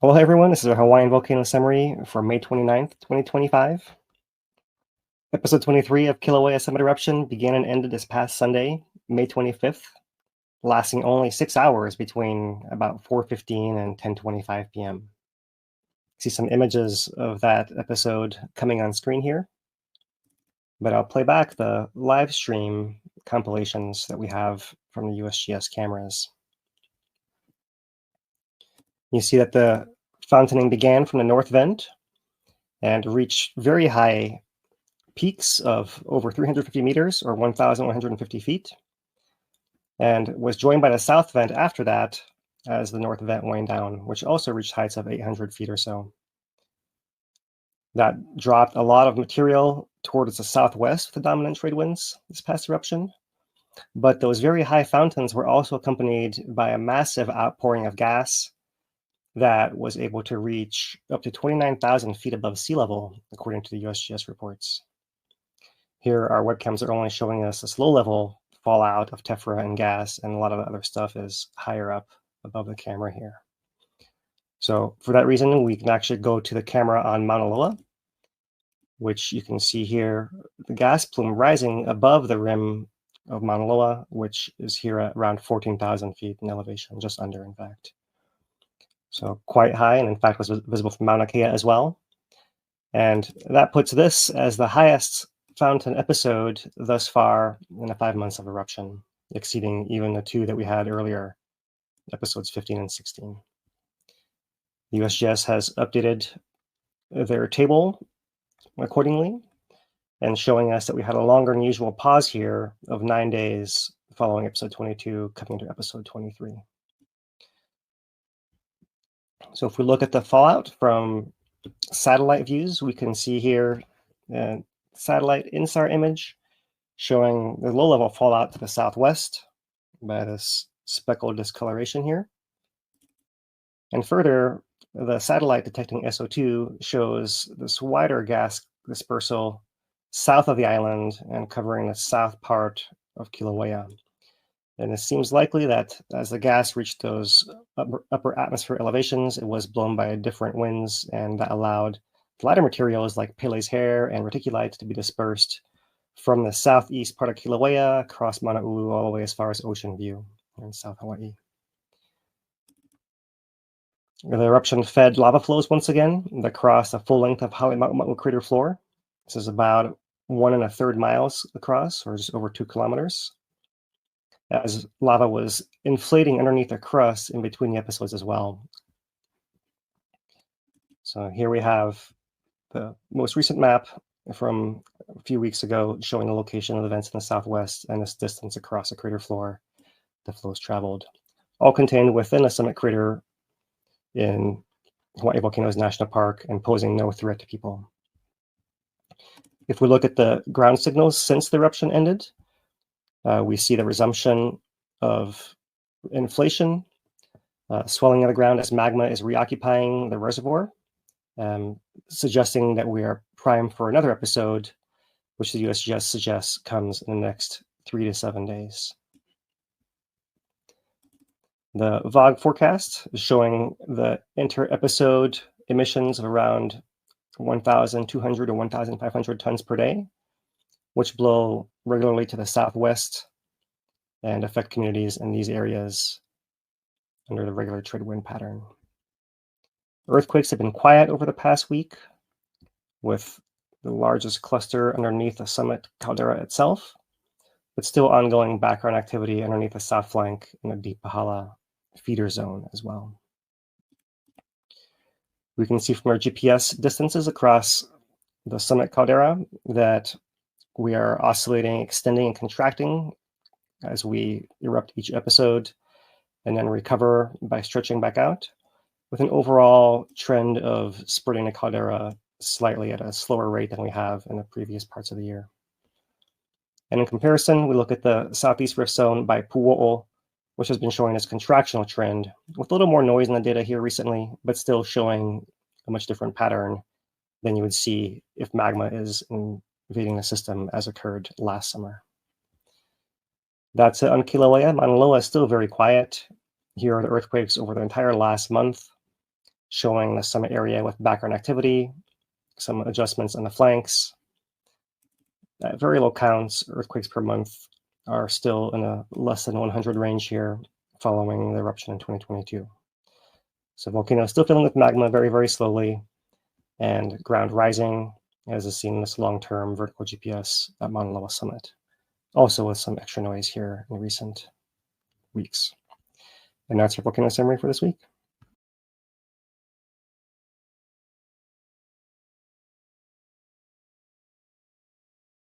Hello, everyone. This is a Hawaiian Volcano summary for May 29th, 2025. Episode 23 of Kilauea Summit Eruption began and ended this past Sunday, May 25th, lasting only 6 hours between about 4:15 and 10:25 p.m. See some images of that episode coming on screen here, but I'll play back the live stream compilations that we have from the USGS cameras. You see that the fountaining began from the north vent and reached very high peaks of over 350 meters or 1,150 feet, and was joined by the south vent after that as the north vent waned down, which also reached heights of 800 feet or so. That dropped a lot of material towards the southwest with the dominant trade winds this past eruption, but those very high fountains were also accompanied by a massive outpouring of gas that was able to reach up to 29,000 feet above sea level, according to the USGS reports. Here, our webcams are only showing us this low-level fallout of tephra and gas, and a lot of the other stuff is higher up above the camera here. So for that reason, we can actually go to the camera on Maunaloa, which you can see here, the gas plume rising above the rim of Maunaloa, which is here at around 14,000 feet in elevation, just under, in fact. So quite high, and in fact was visible from Mauna Kea as well. And that puts this as the highest fountain episode thus far in the 5 months of eruption, exceeding even the two that we had earlier, episodes 15 and 16. The USGS has updated their table accordingly, and showing us that we had a longer than usual pause here of 9 days following episode 22 coming to episode 23. So if we look at the fallout from satellite views, we can see here satellite INSAR image showing the low-level fallout to the southwest by this speckled discoloration here. And further, the satellite detecting SO2 shows this wider gas dispersal south of the island and covering the south part of Kīlauea. And it seems likely that as the gas reached those upper atmosphere elevations, it was blown by different winds, and that allowed lighter materials like Pele's hair and reticulite to be dispersed from the southeast part of Kīlauea across Maunaloa all the way as far as Ocean View in South Hawaii. The eruption fed lava flows once again that crossed the full length of Halemaʻumaʻu crater floor. This is about 1 1/3 miles across, or just over 2 kilometers, as lava was inflating underneath the crust in between the episodes as well. So here we have the most recent map from a few weeks ago showing the location of the vents in the southwest and this distance across the crater floor the flows traveled, all contained within a summit crater in Hawaii Volcanoes National Park and posing no threat to people. If we look at the ground signals since the eruption ended, we see the resumption of inflation, swelling of the ground as magma is reoccupying the reservoir, suggesting that we are primed for another episode, which the USGS suggests comes in the next 3 to 7 days. The VOG forecast is showing the inter-episode emissions of around 1,200 or 1,500 tons per day, which blow regularly to the southwest and affect communities in these areas under the regular trade wind pattern. Earthquakes have been quiet over the past week, with the largest cluster underneath the summit caldera itself, but still ongoing background activity underneath the south flank in the Deep Pahala feeder zone as well. We can see from our GPS distances across the summit caldera that we are oscillating, extending, and contracting as we erupt each episode and then recover by stretching back out, with an overall trend of spreading the caldera slightly at a slower rate than we have in the previous parts of the year. And in comparison, we look at the southeast rift zone by Pu'o'o, which has been showing this contractional trend with a little more noise in the data here recently, but still showing a much different pattern than you would see if magma is invading the system as occurred last summer. That's it on Kīlauea. Maunaloa is still very quiet. Here are the earthquakes over the entire last month. showing the summit area with background activity, some adjustments on the flanks. At very low counts, earthquakes per month are still in a less than 100 range here following the eruption in 2022. So volcano is still filling with magma very, very slowly, and ground rising, as is seen in this long-term vertical GPS at Maunaloa summit, also with some extra noise here in recent weeks. And that's your volcano summary for this week.